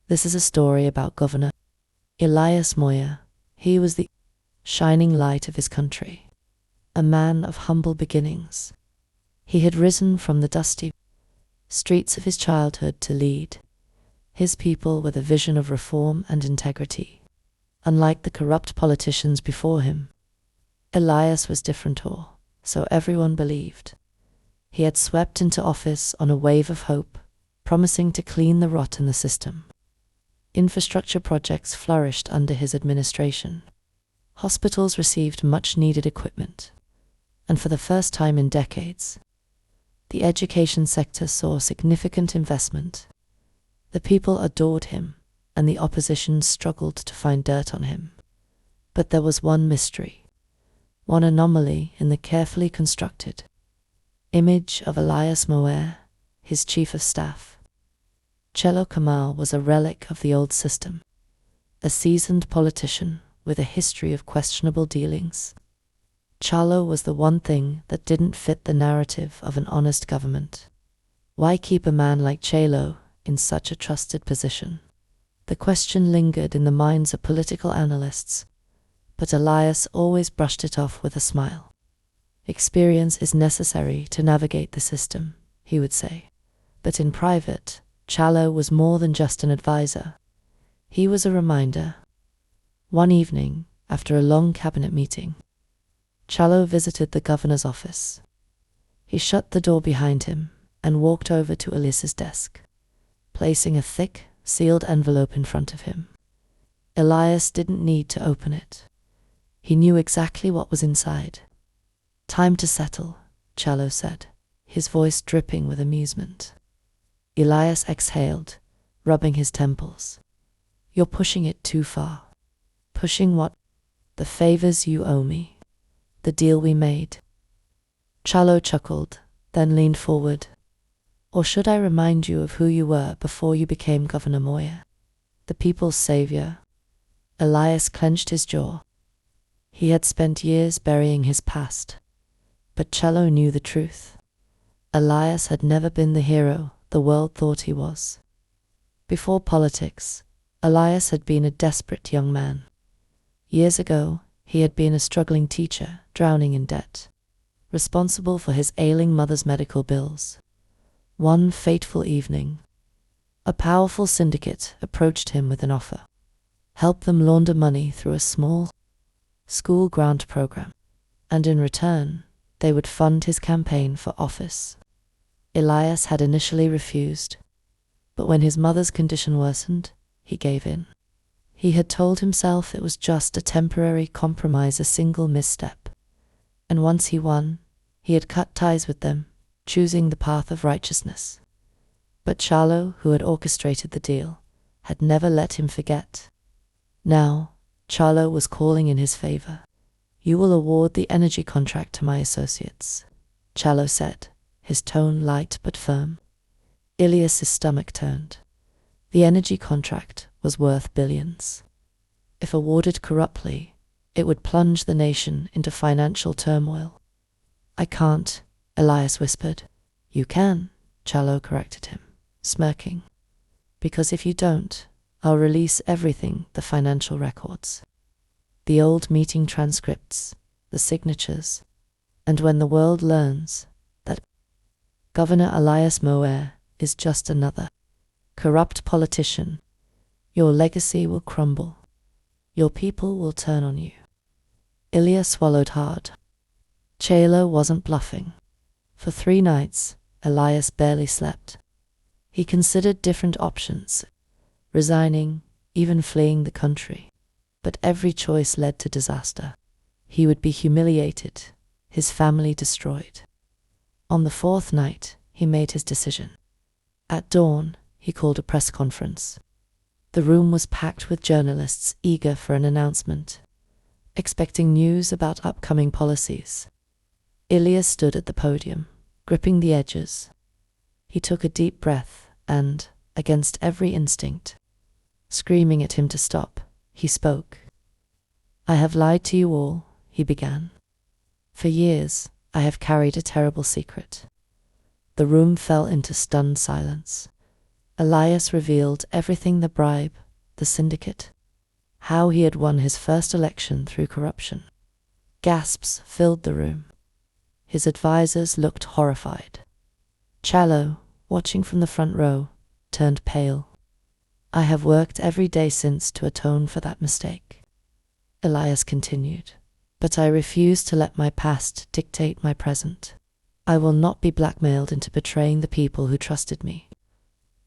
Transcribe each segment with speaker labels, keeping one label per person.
Speaker 1: This is a story about Governor Elias Moya. He was the shining light of his country, a man of humble beginnings. He had risen from the dusty streets of his childhood to lead his people with a vision of reform and integrity. Unlike the corrupt politicians before him, Elias was different, or so everyone believed. He had swept into office on a wave of hope, promising to clean the rot in the system. Infrastructure projects flourished under his administration. Hospitals received much-needed equipment, and for the first time in decades, the education sector saw significant investment. The people adored him, and the opposition struggled to find dirt on him. But there was one mystery, one anomaly in the carefully constructed image of Elias Moya, his chief of staff. Chello Kamal was a relic of the old system, a seasoned politician with a history of questionable dealings. Chello was the one thing that didn't fit the narrative of an honest government. Why keep a man like Chello in such a trusted position? The question lingered in the minds of political analysts, but Elias always brushed it off with a smile. Experience is necessary to navigate the system, he would say. But in private, Chello was more than just an advisor. He was a reminder. One evening, after a long cabinet meeting, Chello visited the governor's office. He shut the door behind him and walked over to Elias's desk, placing a thick, sealed envelope in front of him. Elias didn't need to open it. He knew exactly what was inside. "Time to settle," Chello said, his voice dripping with amusement. Elias exhaled, rubbing his temples. "You're pushing it too far." "Pushing what?" "The favors you owe me. The deal we made." Chello chuckled, then leaned forward. "Or should I remind you of who you were before you became Governor Moya? The people's savior." Elias clenched his jaw. He had spent years burying his past, but Chello knew the truth. Elias had never been the hero the world thought he was. Before politics, Elias had been a desperate young man. Years ago, he had been a struggling teacher, drowning in debt, responsible for his ailing mother's medical bills. One fateful evening, a powerful syndicate approached him with an offer: help them launder money through a small school grant program, and in return, they would fund his campaign for office. Elias had initially refused, but when his mother's condition worsened, he gave in. He had told himself it was just a temporary compromise, a single misstep, and once he won, he had cut ties with them, choosing the path of righteousness. But Chello, who had orchestrated the deal, had never let him forget. Now, Chello was calling in his favor. "You will award the energy contract to my associates," Chello said, his tone light but firm. Elias's stomach turned. The energy contract was worth billions. If awarded corruptly, it would plunge the nation into financial turmoil. "I can't," Elias whispered. "You can," Chello corrected him, smirking. "Because if you don't, I'll release everything, the financial records, the old meeting transcripts, the signatures, and when the world learns that Governor Elias Moya is just another corrupt politician, your legacy will crumble. Your people will turn on you." Elias swallowed hard. Chello wasn't bluffing. For 3 nights, Elias barely slept. He considered different options, resigning, even fleeing the country. But every choice led to disaster. He would be humiliated, his family destroyed. On the 4th night, he made his decision. At dawn, he called a press conference. The room was packed with journalists eager for an announcement, expecting news about upcoming policies. Elias stood at the podium, gripping the edges. He took a deep breath and, against every instinct, screaming at him to stop, he spoke. "I have lied to you all," he began. "For years, I have carried a terrible secret." The room fell into stunned silence. Elias revealed everything: the bribe, the syndicate, how he had won his first election through corruption. Gasps filled the room. His advisors looked horrified. Challo, watching from the front row, turned pale. I have worked every day since to atone for that mistake, Elias continued, but I refuse to let my past dictate my present. I will not be blackmailed into betraying the people who trusted me.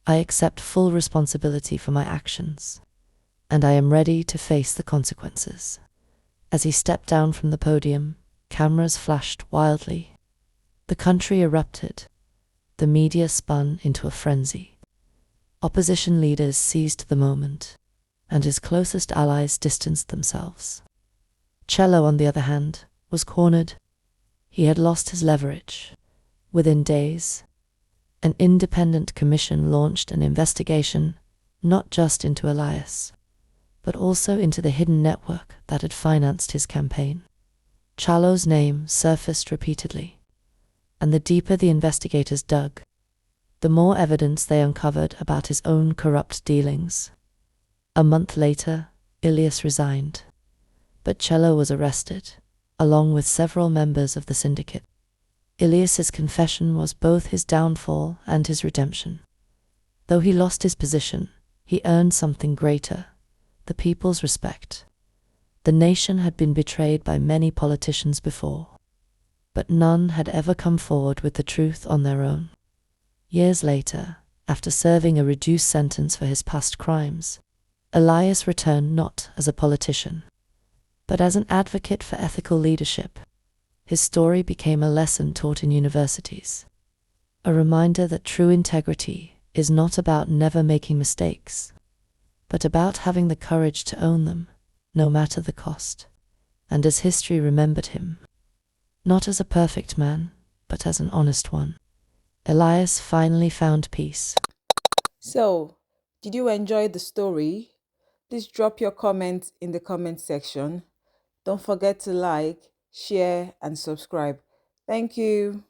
Speaker 1: I accept full responsibility for my actions, and I am ready to face the consequences. As he stepped down from the podium, cameras flashed wildly. The country erupted. The media spun into a frenzy. Opposition leaders seized the moment, and his closest allies distanced themselves. Cello, on the other hand, was cornered. He had lost his leverage. Within days, an independent commission launched an investigation not just into Elias, but also into the hidden network that had financed his campaign. Challo's name surfaced repeatedly, and the deeper the investigators dug, the more evidence they uncovered about his own corrupt dealings. A month later, Elias resigned, but Cello was arrested, along with several members of the syndicate. Elias's confession was both his downfall and his redemption. Though he lost his position, he earned something greater: the people's respect. The nation had been betrayed by many politicians before, but none had ever come forward with the truth on their own. Years later, after serving a reduced sentence for his past crimes, Elias returned not as a politician, but as an advocate for ethical leadership. His story became a lesson taught in universities, a reminder that true integrity is not about never making mistakes, but about having the courage to own them, no matter the cost. And as history remembered him, not as a perfect man, but as an honest one, Elias finally found peace.
Speaker 2: So, did you enjoy the story? Please drop your comments in the comment section. Don't forget to like, share, and subscribe. Thank you.